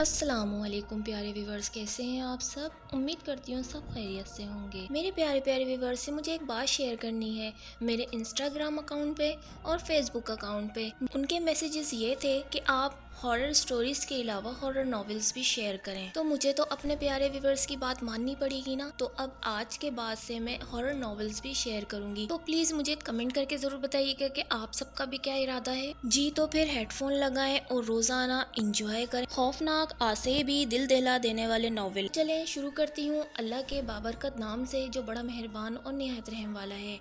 السلام علیکم پیارے ویورز، کیسے ہیں آپ سب؟ امید کرتی ہوں سب خیریت سے ہوں گے۔ میرے پیارے پیارے ویورز سے مجھے ایک بات شیئر کرنی ہے۔ میرے انسٹاگرام اکاؤنٹ پہ اور فیس بک اکاؤنٹ پہ ان کے میسیجز یہ تھے کہ آپ ہارر سٹوریز کے علاوہ ہارر ناولز بھی شیئر کریں، تو مجھے تو اپنے پیارے ویورز کی بات ماننی پڑے گی نا۔ تو اب آج کے بعد سے میں ہارر ناولز بھی شیئر کروں گی، تو پلیز مجھے کمنٹ کر کے ضرور بتائیے گا کہ آپ سب کا بھی کیا ارادہ ہے۔ جی تو پھر ہیڈ فون لگائیں اور روزانہ انجوائے کریں خوفناک آسے بھی دل دہلا دینے والے ناول۔ چلیں شروع کرتی ہوں اللہ کے بابرکت نام سے جو بڑا مہربان اور نہایت رحم والا ہے۔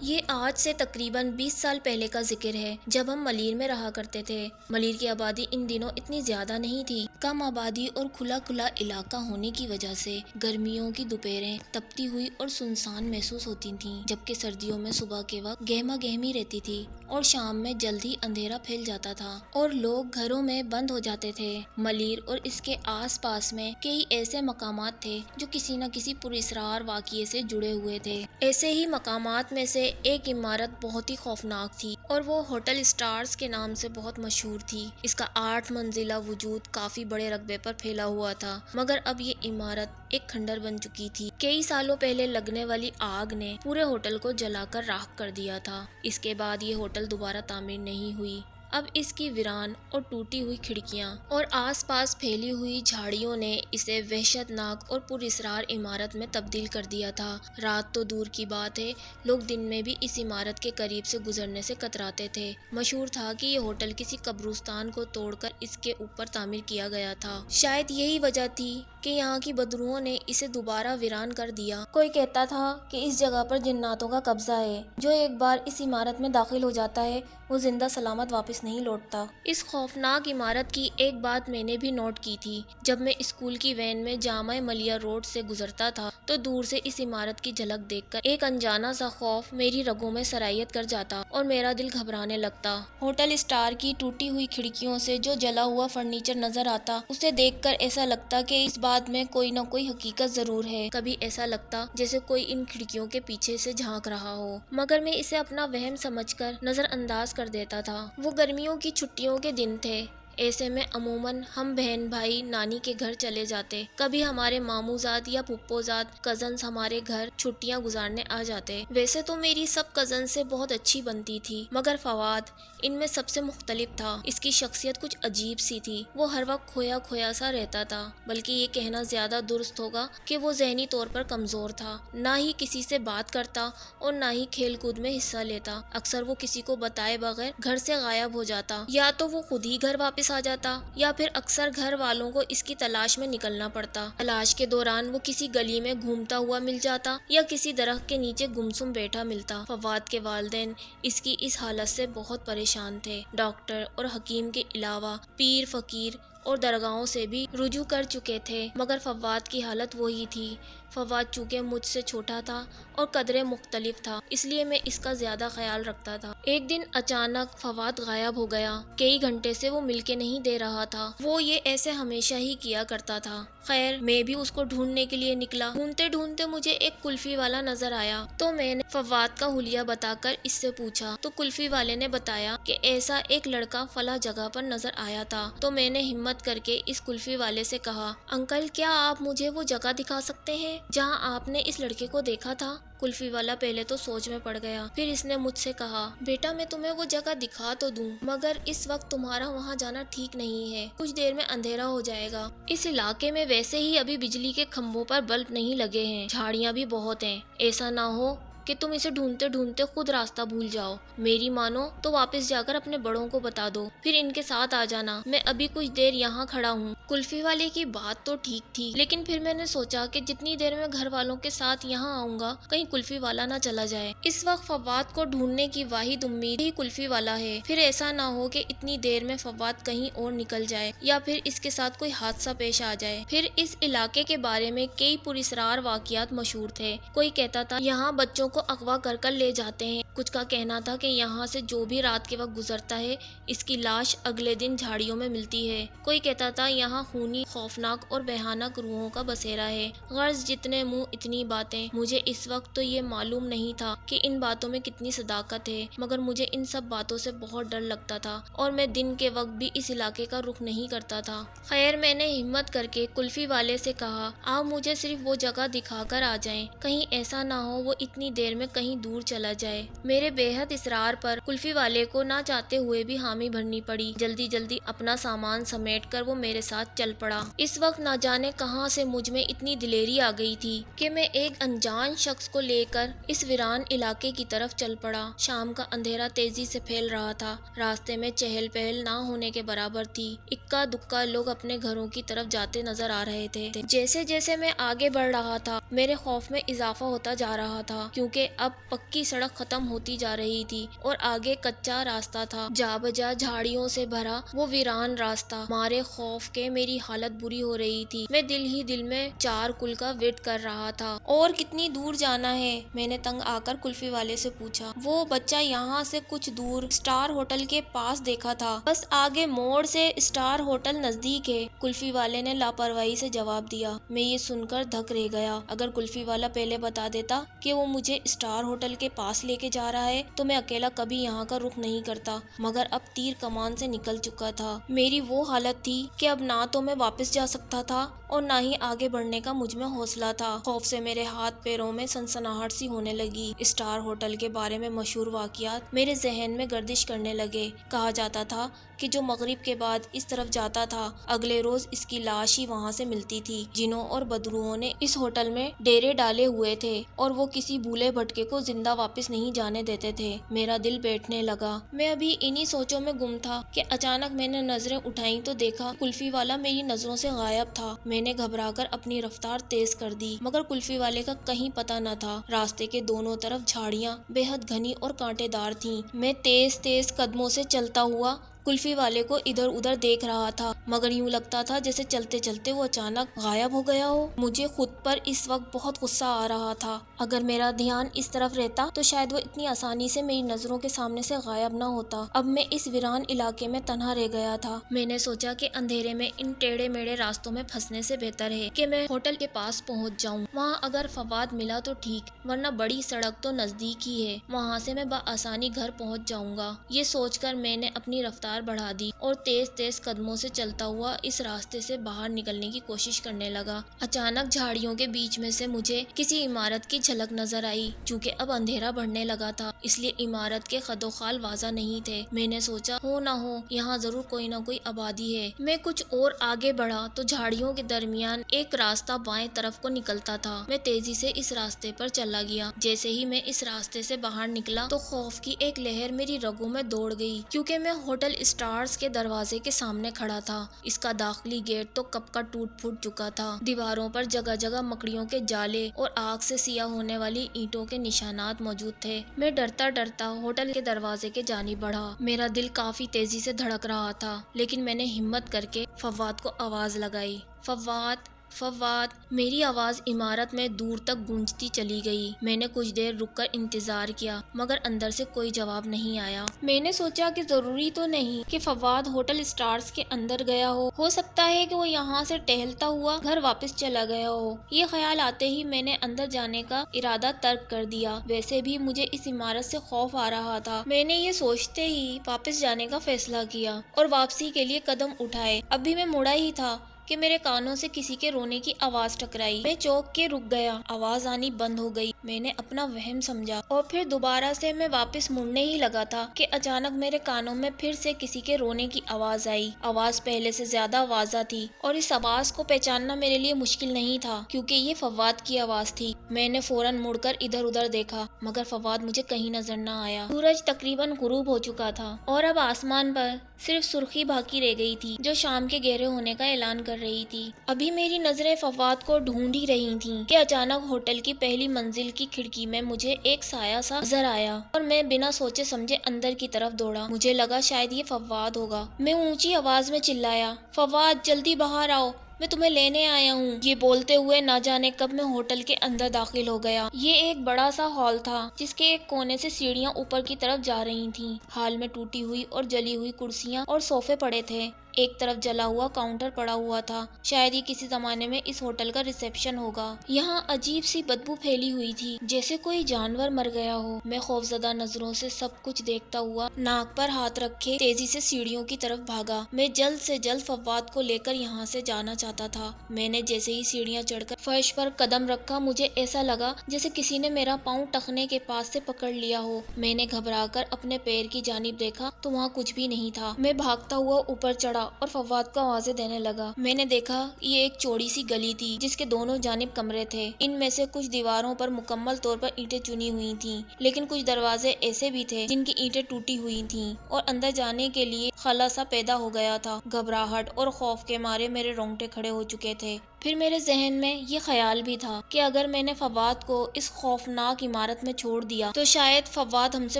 یہ آج سے تقریباً 20 سال پہلے کا ذکر ہے، جب ہم ملیر میں رہا کرتے تھے۔ ملیر کی آبادی ان دنوں اتنی زیادہ نہیں تھی۔ کم آبادی اور کھلا علاقہ ہونے کی وجہ سے گرمیوں کی دوپہریں تپتی ہوئی اور سنسان محسوس ہوتی تھیں، جبکہ سردیوں میں صبح کے وقت گہما گہمی رہتی تھی اور شام میں جلدی اندھیرا پھیل جاتا تھا اور لوگ گھروں میں بند ہو جاتے تھے۔ ملیر اور اس کے آس پاس میں کئی ایسے مقامات تھے جو کسی نہ کسی پراسرار واقعے سے جڑے ہوئے تھے۔ ایسے ہی مقامات میں سے ایک عمارت بہت ہی خوفناک تھی اور وہ ہوٹل اسٹارز کے نام سے بہت مشہور تھی۔ اس کا 8 منزلہ وجود کافی بڑے رقبے پر پھیلا ہوا تھا، مگر اب یہ عمارت ایک کھنڈر بن چکی تھی۔ کئی سالوں پہلے لگنے والی آگ نے پورے ہوٹل کو جلا کر راکھ کر دیا تھا۔ اس کے بعد یہ ہوٹل دوبارہ تعمیر نہیں ہوئی۔ اب اس کی ویران اور ٹوٹی ہوئی کھڑکیاں اور آس پاس پھیلی ہوئی جھاڑیوں نے اسے وحشت ناک اور پراسرار عمارت میں تبدیل کر دیا تھا۔ رات تو دور کی بات ہے، لوگ دن میں بھی اس عمارت کے قریب سے گزرنے سے کتراتے تھے۔ مشہور تھا کہ یہ ہوٹل کسی قبرستان کو توڑ کر اس کے اوپر تعمیر کیا گیا تھا۔ شاید یہی وجہ تھی کہ یہاں کی بدبوؤں نے اسے دوبارہ ویران کر دیا۔ کوئی کہتا تھا کہ اس جگہ پر جناتوں کا قبضہ ہے، جو ایک بار اس عمارت میں داخل ہو جاتا ہے وہ زندہ سلامت واپس نہیں لوٹتا۔ اس خوفناک عمارت کی ایک بات میں نے بھی نوٹ کی تھی۔ جب میں اسکول کی وین میں جامعہ ملیہ روڈ سے گزرتا تھا تو دور سے اس عمارت کی جھلک دیکھ کر ایک انجانا سا خوف میری رگوں میں سرایت کر جاتا اور میرا دل گھبرانے لگتا۔ ہوٹل اسٹار کی ٹوٹی ہوئی کھڑکیوں سے جو جلا ہوا فرنیچر نظر آتا، اسے دیکھ کر ایسا لگتا کہ اس بات میں کوئی نہ کوئی حقیقت ضرور ہے۔ کبھی ایسا لگتا جیسے کوئی ان کھڑکیوں کے پیچھے سے جھانک رہا ہو، مگر میں اسے اپنا وہم سمجھ کر نظر انداز کر دیتا تھا۔ وہ گرمیوں کی چھٹیوں کے دن تھے۔ ایسے میں عموماً ہم بہن بھائی نانی کے گھر چلے جاتے، کبھی ہمارے ماموں زاد یا پھپھو زاد کزنز ہمارے گھر چھٹیاں گزارنے آ جاتے۔ ویسے تو میری سب کزن سے بہت اچھی بنتی تھی، مگر فواد ان میں سب سے مختلف تھا۔ اس کی شخصیت کچھ عجیب سی تھی، وہ ہر وقت کھویا کھویا سا رہتا تھا، بلکہ یہ کہنا زیادہ درست ہوگا کہ وہ ذہنی طور پر کمزور تھا۔ نہ ہی کسی سے بات کرتا اور نہ ہی کھیل کود میں حصہ لیتا۔ اکثر وہ کسی کو بتائے بغیر گھر سے غائب ہو جاتا، یا تو وہ خود ہی گھر واپس آ جاتا یا پھر اکثر گھر والوں کو اس کی تلاش میں نکلنا پڑتا۔ تلاش کے دوران وہ کسی گلی میں گھومتا ہوا مل جاتا یا کسی درخت کے نیچے گمسم بیٹھا ملتا۔ فواد کے والدین اس کی اس حالت سے بہت پریشان تھے۔ ڈاکٹر اور حکیم کے علاوہ پیر فقیر اور درگاہوں سے بھی رجوع کر چکے تھے، مگر فواد کی حالت وہی تھی۔ فواد چونکہ مجھ سے چھوٹا تھا اور قدرے مختلف تھا، اس لیے میں اس کا زیادہ خیال رکھتا تھا۔ ایک دن اچانک فواد غائب ہو گیا۔ کئی گھنٹے سے وہ مل کے نہیں دے رہا تھا۔ وہ یہ ایسے ہمیشہ ہی کیا کرتا تھا۔ خیر میں بھی اس کو ڈھونڈنے کے لیے نکلا۔ ڈھونڈتے ڈھونڈتے مجھے ایک کلفی والا نظر آیا تو میں نے فواد کا حلیہ بتا کر اس سے پوچھا، تو کلفی والے نے بتایا کہ ایسا ایک لڑکا فلاں جگہ پر نظر آیا تھا۔ تو میں نے ہمت کر کے اس کلفی والے سے کہا، انکل کیا آپ مجھے وہ جگہ دکھا سکتے ہیں جہاں آپ نے اس لڑکے کو دیکھا تھا؟ کلفی والا پہلے تو سوچ میں پڑ گیا، پھر اس نے مجھ سے کہا، بیٹا میں تمہیں وہ جگہ دکھا تو دوں، مگر اس وقت تمہارا وہاں جانا ٹھیک نہیں ہے، کچھ دیر میں اندھیرا ہو جائے گا۔ اس علاقے میں ویسے ہی ابھی بجلی کے کھمبوں پر بلب نہیں لگے ہیں، جھاڑیاں بھی بہت ہیں، ایسا نہ ہو کہ تم اسے ڈھونڈتے ڈھونڈتے خود راستہ بھول جاؤ۔ میری مانو تو واپس جا کر اپنے بڑوں کو بتا دو، پھر ان کے ساتھ آ جانا، میں ابھی کچھ دیر یہاں کھڑا ہوں۔ کلفی والے کی بات تو ٹھیک تھی، لیکن پھر میں نے سوچا کہ جتنی دیر میں گھر والوں کے ساتھ یہاں آؤں گا کہیں کلفی والا نہ چلا جائے۔ اس وقت فواد کو ڈھونڈنے کی واحد امید ہی کلفی والا ہے، پھر ایسا نہ ہو کہ اتنی دیر میں فواد کہیں اور نکل جائے یا پھر اس کے ساتھ کوئی حادثہ پیش آ جائے۔ پھر اس علاقے کے بارے میں کئی پراسرار واقعات مشہور تھے۔ کوئی کہتا تھا یہاں بچوں کو اغوا کر لے جاتے ہیں، کچھ کا کہنا تھا کہ یہاں سے جو بھی رات کے وقت گزرتا ہے اس کی لاش اگلے دن جھاڑیوں میں ملتی ہے۔ کوئی کہتا تھا یہاں خونی، خوفناک اور بھیانک روحوں کا بسیرا ہے۔ غرض جتنے منہ اتنی باتیں۔ مجھے اس وقت تو یہ معلوم نہیں تھا کہ ان باتوں میں کتنی صداقت ہے، مگر مجھے ان سب باتوں سے بہت ڈر لگتا تھا اور میں دن کے وقت بھی اس علاقے کا رخ نہیں کرتا تھا۔ خیر میں نے ہمت کر کے کلفی والے سے کہا آپ مجھے صرف وہ جگہ دکھا کر آ جائیں، کہیں ایسا نہ ہو وہ اتنی دیر میں کہیں دور چلا جائے۔ میرے بے حد اصرار پر کلفی والے کو نہ چاہتے ہوئے بھی حامی بھرنی پڑی۔ جلدی جلدی اپنا سامان سمیٹ کر وہ میرے ساتھ چل پڑا۔ اس وقت نہ جانے کہاں سے مجھ میں اتنی دلیری آ گئی تھی کہ میں ایک انجان شخص کو لے کر اس ویران علاقے کی طرف چل پڑا۔ شام کا اندھیرا تیزی سے پھیل رہا تھا، راستے میں چہل پہل نہ ہونے کے برابر تھی۔ اکا دکا لوگ اپنے گھروں کی طرف جاتے نظر آ رہے تھے۔ جیسے جیسے میں آگے بڑھ رہا تھا میرے خوف میں اضافہ ہوتا جا رہا تھا، کیونکہ اب پکی سڑک ختم ہوتی جا رہی تھی اور آگے کچا راستہ تھا، جا بجا جھاڑیوں سے بھرا وہ ویران راستہ۔ مارے خوف کے میری حالت بری ہو رہی تھی۔ میں دل ہی دل میں چار کل کا ویٹ کر رہا تھا۔ اور کتنی دور جانا ہے؟ میں نے تنگ آ کر کلفی والے سے پوچھا۔ وہ بچہ یہاں سے کچھ دور اسٹار ہوٹل کے پاس دیکھا تھا، بس آگے موڑ سے اسٹار ہوٹل نزدیک ہے، کلفی والے نے لاپرواہی سے جواب دیا۔ میں یہ سن کر دھک رہ گیا۔ اگر کلفی والا پہلے بتا دیتا کہ وہ مجھے اسٹار ہوٹل کے پاس لے کے جا رہا ہے تو میں اکیلا کبھی یہاں کا رخ نہیں کرتا، مگر اب تیر کمان سے نکل چکا تھا۔ میری وہ حالت تھی کہ اب نہ تو میں واپس جا سکتا تھا اور نہ ہی آگے بڑھنے کا مجھ میں حوصلہ تھا۔ خوف سے میرے ہاتھ پیروں میں سنسناہٹ سی ہونے لگی۔ اسٹار ہوٹل کے بارے میں مشہور واقعات میرے ذہن میں گردش کرنے لگے۔ کہا جاتا تھا کہ جو مغرب کے بعد اس طرف جاتا تھا اگلے روز اس کی لاش ہی وہاں سے ملتی تھی۔ جنوں اور بدروؤں نے اس ہوٹل میں ڈیرے ڈالے ہوئے تھے اور وہ کسی بھولے بھٹکے کو زندہ واپس نہیں جانے دیتے تھے۔ میرا دل بیٹھنے لگا۔ میں ابھی انہی سوچوں میں گم تھا کہ اچانک میں نے نظریں اٹھائیں تو دیکھا کلفی والا میری نظروں سے غائب تھا۔ میں نے گھبرا کر اپنی رفتار تیز کر دی، مگر کلفی والے کا کہیں پتہ نہ تھا۔ راستے کے دونوں طرف جھاڑیاں بے حد گھنی اور کانٹے دار تھیں۔ میں تیز تیز قدموں سے چلتا ہوا کلفی والے کو ادھر ادھر دیکھ رہا تھا، مگر یوں لگتا تھا جیسے چلتے چلتے وہ اچانک غائب ہو گیا ہو۔ مجھے خود پر اس وقت بہت غصہ آ رہا تھا۔ اگر میرا دھیان اس طرف رہتا تو شاید وہ اتنی آسانی سے میری نظروں کے سامنے سے غائب نہ ہوتا۔ اب میں اس ویران علاقے میں تنہا رہ گیا تھا۔ میں نے سوچا کہ اندھیرے میں ان ٹیڑھے میڑھے راستوں میں پھنسنے سے بہتر ہے کہ میں ہوٹل کے پاس پہنچ جاؤں۔ وہاں اگر فواد ملا تو ٹھیک، ورنہ بڑی سڑک تو نزدیک ہی ہے، وہاں سے میں بآسانی گھر پہنچ جاؤں گا۔ یہ سوچ کر میں نے اپنی رفتار بڑھا دی اور تیز تیز قدموں سے چلتا ہوا اس راستے سے باہر نکلنے کی کوشش کرنے لگا۔ اچانک جھاڑیوں کے بیچ میں سے مجھے کسی عمارت کی جھلک نظر آئی۔ چونکہ اب اندھیرا بڑھنے لگا تھا اس لیے عمارت کے خد و خال واضح نہیں تھے۔ میں نے سوچا ہو نہ ہو یہاں ضرور کوئی نہ کوئی آبادی ہے۔ میں کچھ اور آگے بڑھا تو جھاڑیوں کے درمیان ایک راستہ بائیں طرف کو نکلتا تھا۔ میں تیزی سے اس راستے پر چلا گیا۔ جیسے ہی میں اس راستے سے باہر نکلا تو خوف کی ایک لہر میری رگوں میں دوڑ گئی، کیونکہ میں ہوٹل اسٹارز کے دروازے کے سامنے کھڑا تھا۔ اس کا داخلی گیٹ تو کب کا ٹوٹ پھوٹ چکا تھا۔ دیواروں پر جگہ جگہ مکڑیوں کے جالے اور آگ سے سیاہ ہونے والی اینٹوں کے نشانات موجود تھے۔ میں ڈرتا ڈرتا ہوٹل کے دروازے کے جانب بڑھا۔ میرا دل کافی تیزی سے دھڑک رہا تھا، لیکن میں نے ہمت کر کے فواد کو آواز لگائی۔ فواد، فواد! میری آواز عمارت میں دور تک گونجتی چلی گئی۔ میں نے کچھ دیر رک کر انتظار کیا، مگر اندر سے کوئی جواب نہیں آیا۔ میں نے سوچا کہ ضروری تو نہیں کہ فواد ہوٹل اسٹارز کے اندر گیا ہو سکتا ہے کہ وہ یہاں سے ٹہلتا ہوا گھر واپس چلا گیا ہو۔ یہ خیال آتے ہی میں نے اندر جانے کا ارادہ ترک کر دیا۔ ویسے بھی مجھے اس عمارت سے خوف آ رہا تھا۔ میں نے یہ سوچتے ہی واپس جانے کا فیصلہ کیا اور واپسی کے لیے قدم اٹھائے۔ اب بھی میں مڑا ہی تھا کہ میرے کانوں سے کسی کے رونے کی آواز ٹکرائی۔ میں چونک کے رک گیا۔ آواز آنی بند ہو گئی۔ میں نے اپنا وہم سمجھا اور پھر دوبارہ سے میں واپس مڑنے ہی لگا تھا کہ اچانک میرے کانوں میں پھر سے کسی کے رونے کی آواز آئی۔ آواز پہلے سے زیادہ واضح تھی اور اس آواز کو پہچاننا میرے لیے مشکل نہیں تھا، کیونکہ یہ فواد کی آواز تھی۔ میں نے فوراً مڑ کر ادھر ادھر دیکھا، مگر فواد مجھے کہیں نظر نہ آیا۔ سورج تقریباً غروب ہو چکا تھا اور اب آسمان پر صرف سرخی باقی رہ گئی تھی جو شام کے گہرے ہونے کا اعلان کر رہی تھی۔ ابھی میری نظریں فواد کو ڈھونڈ ہی رہی تھیں کہ اچانک ہوٹل کی پہلی منزل کی کھڑکی میں مجھے ایک سایہ سا نظر آیا اور میں بنا سوچے سمجھے اندر کی طرف دوڑا۔ مجھے لگا شاید یہ فواد ہوگا۔ میں اونچی آواز میں چلایا، فواد جلدی باہر آؤ، میں تمہیں لینے آیا ہوں۔ یہ بولتے ہوئے نہ جانے کب میں ہوٹل کے اندر داخل ہو گیا۔ یہ ایک بڑا سا ہال تھا جس کے ایک کونے سے سیڑھیاں اوپر کی طرف جا رہی تھیں۔ ہال میں ٹوٹی ہوئی اور جلی ہوئی کرسیاں اور صوفے پڑے تھے۔ ایک طرف جلا ہوا کاؤنٹر پڑا ہوا تھا، شاید یہ کسی زمانے میں اس ہوٹل کا ریسیپشن ہوگا۔ یہاں عجیب سی بدبو پھیلی ہوئی تھی، جیسے کوئی جانور مر گیا ہو۔ میں خوفزدہ نظروں سے سب کچھ دیکھتا ہوا ناک پر ہاتھ رکھے تیزی سے سیڑھیوں کی طرف بھاگا۔ میں جلد سے جلد فواد کو لے کر یہاں سے جانا چاہتا تھا۔ میں نے جیسے ہی سیڑھیاں چڑھ کر فرش پر قدم رکھا، مجھے ایسا لگا جیسے کسی نے میرا پاؤں ٹخنے کے پاس سے پکڑ لیا ہو۔ میں نے گھبرا کر اپنے پیر کی جانب دیکھا تو وہاں کچھ بھی نہیں تھا۔ میں بھاگتا ہوا اوپر چڑھا اور فواد کو آوازیں دینے لگا۔ میں نے دیکھا یہ ایک چوڑی سی گلی تھی جس کے دونوں جانب کمرے تھے۔ ان میں سے کچھ دیواروں پر مکمل طور پر اینٹیں چنی ہوئی تھیں، لیکن کچھ دروازے ایسے بھی تھے جن کی اینٹیں ٹوٹی ہوئی تھیں اور اندر جانے کے لیے خلا سا پیدا ہو گیا تھا۔ گھبراہٹ اور خوف کے مارے میرے رونگٹے کھڑے ہو چکے تھے۔ پھر میرے ذہن میں یہ خیال بھی تھا کہ اگر میں نے فواد کو اس خوفناک عمارت میں چھوڑ دیا تو شاید فواد ہم سے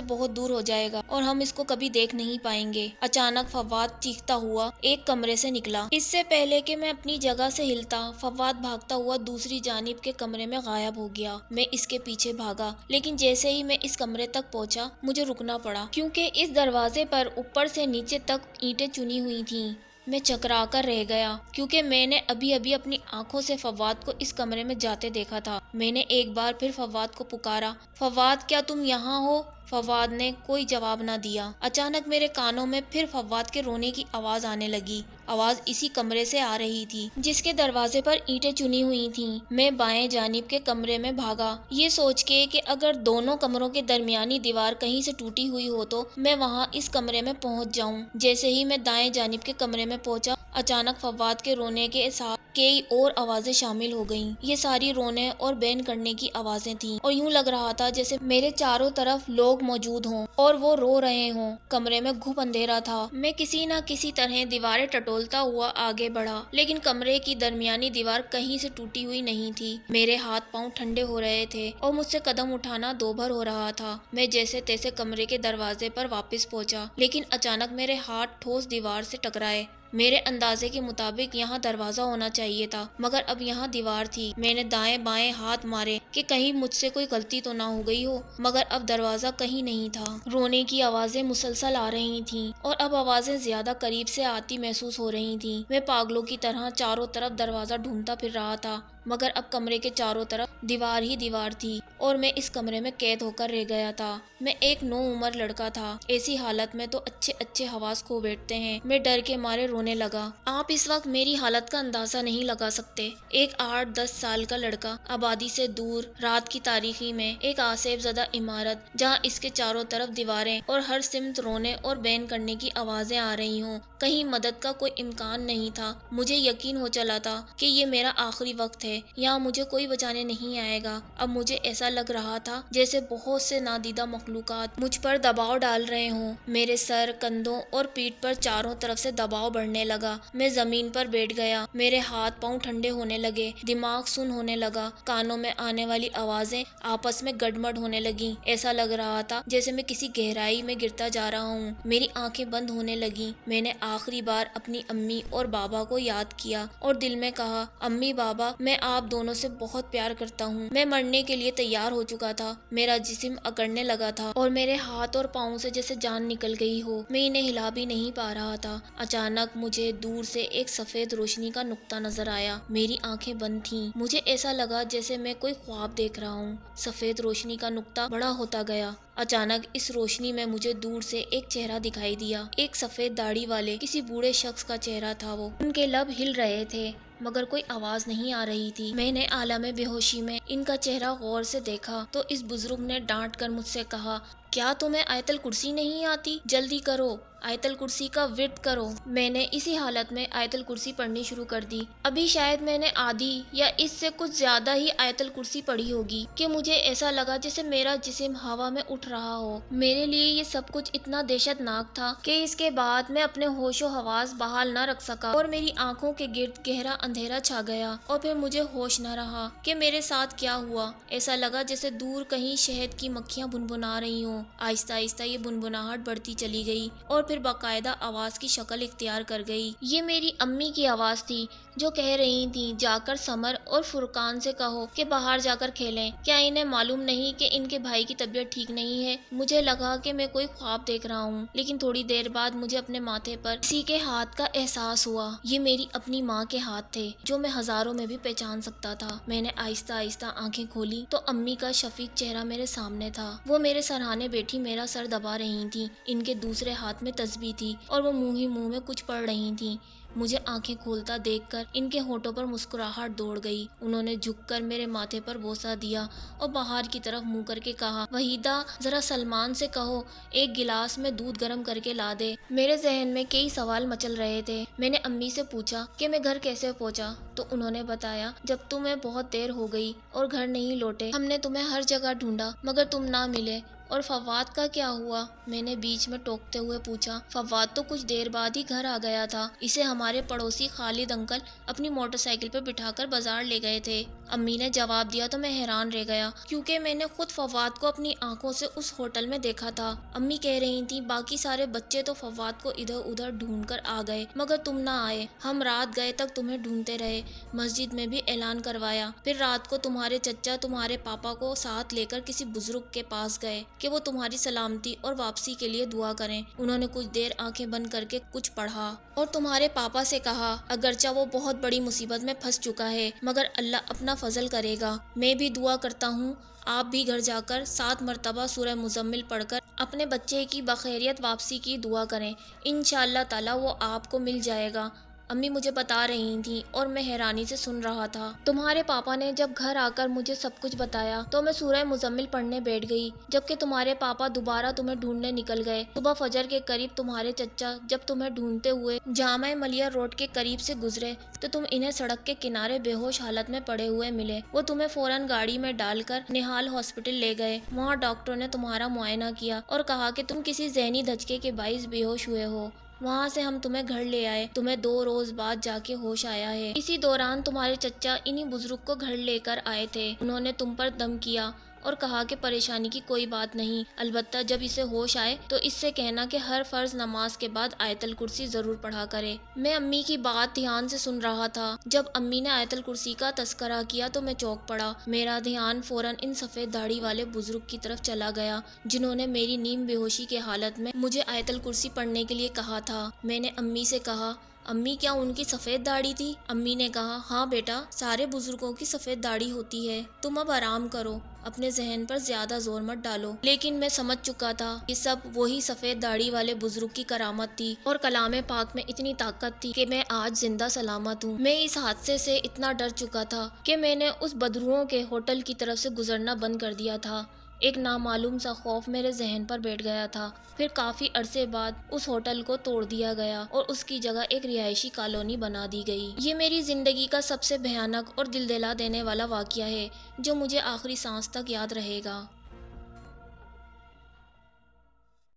بہت دور ہو جائے گا اور ہم اس کو کبھی دیکھ نہیں پائیں گے۔ اچانک فواد چیختا ہوا ایک کمرے سے نکلا۔ اس سے پہلے کہ میں اپنی جگہ سے ہلتا، فواد بھاگتا ہوا دوسری جانب کے کمرے میں غائب ہو گیا۔ میں اس کے پیچھے بھاگا، لیکن جیسے ہی میں اس کمرے تک پہنچا مجھے رکنا پڑا، کیونکہ اس دروازے پر اوپر سے نیچے تک اینٹیں چنی ہوئی تھیں۔ میں چکرا کر رہ گیا، کیونکہ میں نے ابھی اپنی آنکھوں سے فواد کو اس کمرے میں جاتے دیکھا تھا۔ میں نے ایک بار پھر فواد کو پکارا، فواد کیا تم یہاں ہو؟ فواد نے کوئی جواب نہ دیا۔ اچانک میرے کانوں میں پھر فواد کے رونے کی آواز آنے لگی۔ آواز اسی کمرے سے آ رہی تھی جس کے دروازے پر اینٹیں چنی ہوئی تھیں۔ میں بائیں جانب کے کمرے میں بھاگا، یہ سوچ کے کہ اگر دونوں کمروں کے درمیانی دیوار کہیں سے ٹوٹی ہوئی ہو تو میں وہاں اس کمرے میں پہنچ جاؤں۔ جیسے ہی میں دائیں جانب کے کمرے میں پہنچا، اچانک فواد کے رونے کے ساتھ کئی اور آوازیں شامل ہو گئیں۔ یہ ساری رونے اور بین کرنے کی آوازیں تھیں اور یوں لگ رہا تھا جیسے میرے چاروں طرف لوگ موجود ہوں اور وہ رو رہے ہوں۔ کمرے میں گھپ اندھیرا تھا۔ میں کسی نہ کسی طرح دیواریں ٹٹولتا ہوا آگے بڑھا، لیکن کمرے کی درمیانی دیوار کہیں سے ٹوٹی ہوئی نہیں تھی۔ میرے ہاتھ پاؤں ٹھنڈے ہو رہے تھے اور مجھ سے قدم اٹھانا دوبھر ہو رہا تھا۔ میں جیسے تیسے کمرے کے دروازے پر واپس پہنچا، لیکن اچانک میرے ہاتھ ٹھوس دیوار سے ٹکرائے۔ میرے اندازے کے مطابق یہاں دروازہ ہونا چاہیے تھا، مگر اب یہاں دیوار تھی۔ میں نے دائیں بائیں ہاتھ مارے کہ کہیں مجھ سے کوئی غلطی تو نہ ہو گئی ہو، مگر اب دروازہ کہیں نہیں تھا۔ رونے کی آوازیں مسلسل آ رہی تھیں اور اب آوازیں زیادہ قریب سے آتی محسوس ہو رہی تھیں۔ میں پاگلوں کی طرح چاروں طرف دروازہ ڈھونڈتا پھر رہا تھا، مگر اب کمرے کے چاروں طرف دیوار ہی دیوار تھی اور میں اس کمرے میں قید ہو کر رہ گیا تھا۔ میں ایک نو عمر لڑکا تھا، ایسی حالت میں تو اچھے حواس کھو بیٹھتے ہیں۔ میں ڈر کے مارے رونے لگا۔ آپ اس وقت میری حالت کا اندازہ نہیں لگا سکتے۔ ایک 8-10 سال کا لڑکا، آبادی سے دور، رات کی تاریکی میں، ایک آسیب زدہ عمارت جہاں اس کے چاروں طرف دیواریں اور ہر سمت رونے اور بین کرنے کی آوازیں آ رہی ہوں۔ کہیں مدد کا کوئی امکان نہیں تھا۔ مجھے یقین ہو چلا تھا کہ یہ میرا آخری وقت ہے، یہاں مجھے کوئی بچانے نہیں آئے گا۔ اب مجھے ایسا لگ رہا تھا جیسے بہت سے نادیدہ مخلوقات مجھ پر دباؤ ڈال رہے ہوں۔ میرے سر، کندھوں اور پیٹھ پر چاروں طرف سے دباؤ بڑھنے لگا۔ میں زمین پر بیٹھ گیا۔ میرے ہاتھ پاؤں ٹھنڈے ہونے لگے، دماغ سن ہونے لگا، کانوں میں آنے والی آوازیں آپس میں گڈمڈ ہونے لگیں۔ ایسا لگ رہا تھا جیسے میں کسی گہرائی میں گرتا جا رہا ہوں۔ میری آنکھیں بند ہونے لگیں۔ میں نے آخری بار اپنی امی اور بابا کو یاد کیا اور دل میں کہا، امی، بابا، میں آپ دونوں سے بہت پیار کرتا ہوں۔ میں مرنے کے لیے تیار ہو چکا تھا۔ میرا جسم اکڑنے لگا تھا اور میرے ہاتھ اور پاؤں سے جیسے جان نکل گئی ہو۔ میں انہیں ہلا بھی نہیں پا رہا تھا۔ اچانک مجھے دور سے ایک سفید روشنی کا نقطہ نظر آیا۔ میری آنکھیں بند تھیں۔ مجھے ایسا لگا جیسے میں کوئی خواب دیکھ رہا ہوں۔ سفید روشنی کا نقطہ بڑا ہوتا گیا۔ اچانک اس روشنی میں مجھے دور سے ایک چہرہ دکھائی دیا۔ ایک سفید داڑھی والے کسی بوڑھے شخص کا چہرہ تھا وہ۔ ان کے لب ہل رہے تھے مگر کوئی آواز نہیں آ رہی تھی۔ میں نے عالم بے ہوشی میں ان کا چہرہ غور سے دیکھا تو اس بزرگ نے ڈانٹ کر مجھ سے کہا، کیا تمہیں آیت الکرسی نہیں آتی؟ جلدی کرو، آیت الکرسی کا ورد کرو۔ میں نے اسی حالت میں آیت الکرسی پڑھنی شروع کر دی۔ ابھی شاید میں نے آدھی یا اس سے کچھ زیادہ ہی آیت الکرسی پڑھی ہوگی کہ مجھے ایسا لگا جیسے میرا جسم ہوا میں اٹھ رہا ہو۔ میرے لیے یہ سب کچھ اتنا دہشت ناک تھا کہ اس کے بعد میں اپنے ہوش و حواس بحال نہ رکھ سکا اور میری آنکھوں کے گرد گہرا اندھیرا چھا گیا اور پھر مجھے ہوش نہ رہا کہ میرے ساتھ کیا ہوا۔ ایسا لگا جیسے دور کہیں شہد کی مکھیاں بنبنا رہی ہوں۔ آہستہ آہستہ یہ بنبناہٹ بڑھتی چلی گئی اور پھر پھر باقاعدہ آواز کی شکل اختیار کر گئی۔ یہ میری امی کی آواز تھی جو کہہ رہی تھیں جا کر سمر اور فرقان سے کہو کہ باہر جا کر کھیلیں، کیا انہیں معلوم نہیں کہ ان کے بھائی کی طبیعت ٹھیک نہیں ہے؟ مجھے لگا کہ میں کوئی خواب دیکھ رہا ہوں، لیکن تھوڑی دیر بعد مجھے اپنے ماتھے پر کسی کے ہاتھ کا احساس ہوا۔ یہ میری اپنی ماں کے ہاتھ تھے جو میں ہزاروں میں بھی پہچان سکتا تھا۔ میں نے آہستہ آہستہ آنکھیں کھولی تو امی کا شفیق چہرہ میرے سامنے تھا۔ وہ میرے سرہانے بیٹھی میرا سر دبا رہی تھیں، ان کے دوسرے ہاتھ میں تسبیح تھی اور وہ منہ ہی منہ میں کچھ پڑھ رہی تھیں۔ مجھے آنکھیں کھولتا دیکھ کر ان کے ہونٹوں پر مسکراہٹ دوڑ گئی۔ انہوں نے جھک کر میرے ماتھے پر بوسہ دیا اور باہر کی طرف منہ کر کے کہا، وحیدہ ذرا سلمان سے کہو ایک گلاس میں دودھ گرم کر کے لا دے۔ میرے ذہن میں کئی سوال مچل رہے تھے۔ میں نے امی سے پوچھا کہ میں گھر کیسے پہنچا تو انہوں نے بتایا، جب تمہیں بہت دیر ہو گئی اور گھر نہیں لوٹے، ہم نے تمہیں ہر جگہ ڈھونڈا مگر تم نہ ملے۔ اور فواد کا کیا ہوا؟ میں نے بیچ میں ٹوکتے ہوئے پوچھا۔ فواد تو کچھ دیر بعد ہی گھر آ گیا تھا، اسے ہمارے پڑوسی خالد انکل اپنی موٹر سائیکل پر بٹھا کر بازار لے گئے تھے، امی نے جواب دیا تو میں حیران رہ گیا کیونکہ میں نے خود فواد کو اپنی آنکھوں سے اس ہوٹل میں دیکھا تھا۔ امی کہہ رہی تھیں باقی سارے بچے تو فواد کو ادھر ادھر ڈھونڈ کر آ گئے مگر تم نہ آئے، ہم رات گئے تک تمہیں ڈھونڈتے رہے، مسجد میں بھی اعلان کروایا، پھر رات کو تمہارے چچا تمہارے پاپا کو ساتھ لے کر کسی بزرگ کے پاس گئے کہ وہ تمہاری سلامتی اور واپسی کے لیے دعا کریں۔ انہوں نے کچھ دیر آنکھیں بند کر کے کچھ پڑھا اور تمہارے پاپا سے کہا اگرچہ وہ بہت بڑی مصیبت میں پھنس چکا ہے مگر اللہ اپنا فضل کرے گا۔ میں بھی دعا کرتا ہوں آپ بھی گھر جا کر 7 مرتبہ سورہ مزمل پڑھ کر اپنے بچے کی بخیریت واپسی کی دعا کریں، انشاءاللہ تعالی وہ آپ کو مل جائے گا۔ امی مجھے بتا رہی تھیں اور میں حیرانی سے سن رہا تھا۔ تمہارے پاپا نے جب گھر آ کر مجھے سب کچھ بتایا تو میں سورہ مزمل پڑھنے بیٹھ گئی، جبکہ تمہارے پاپا دوبارہ تمہیں ڈھونڈنے نکل گئے۔ صبح فجر کے قریب تمہارے چچا جب تمہیں ڈھونڈتے ہوئے جامع ملیہ روڈ کے قریب سے گزرے تو تم انہیں سڑک کے کنارے بے ہوش حالت میں پڑے ہوئے ملے۔ وہ تمہیں فوراً گاڑی میں ڈال کر نہال ہاسپٹل لے گئے۔ وہاں ڈاکٹروں نے تمہارا معائنہ کیا اور کہا کہ تم کسی ذہنی دھچکے کے باعث بے ہوش ہوئے ہو۔ وہاں سے ہم تمہیں گھر لے آئے، تمہیں 2 روز بعد جا کے ہوش آیا ہے۔ اسی دوران تمہارے چچا انہی بزرگ کو گھر لے کر آئے تھے۔ انہوں نے تم پر دم کیا اور کہا کہ پریشانی کی کوئی بات نہیں، البتہ جب اسے ہوش آئے تو اس سے کہنا کہ ہر فرض نماز کے بعد آیت الکرسی ضرور پڑھا کرے۔ میں امی کی بات دھیان سے سن رہا تھا۔ جب امی نے آیت الکرسی کا تذکرہ کیا تو میں چونک پڑا۔ میرا دھیان فوراً ان سفید داڑھی والے بزرگ کی طرف چلا گیا جنہوں نے میری نیم بے ہوشی کے حالت میں مجھے آیت الکرسی پڑھنے کے لیے کہا تھا۔ میں نے امی سے کہا، امی کیا ان کی سفید داڑھی تھی؟ امی نے کہا، ہاں بیٹا، سارے بزرگوں کی سفید داڑھی ہوتی ہے، تم اب آرام کرو، اپنے ذہن پر زیادہ زور مت ڈالو۔ لیکن میں سمجھ چکا تھا کہ سب وہی سفید داڑھی والے بزرگ کی کرامت تھی اور کلام پاک میں اتنی طاقت تھی کہ میں آج زندہ سلامت ہوں۔ میں اس حادثے سے اتنا ڈر چکا تھا کہ میں نے اس بدروؤں کے ہوٹل کی طرف سے گزرنا بند کر دیا تھا۔ ایک نامعلوم سا خوف میرے ذہن پر بیٹھ گیا تھا۔ پھر کافی عرصے بعد اس ہوٹل کو توڑ دیا گیا اور اس کی جگہ ایک رہائشی کالونی بنا دی گئی۔ یہ میری زندگی کا سب سے بھیانک اور دل دہلا دینے والا واقعہ ہے جو مجھے آخری سانس تک یاد رہے گا۔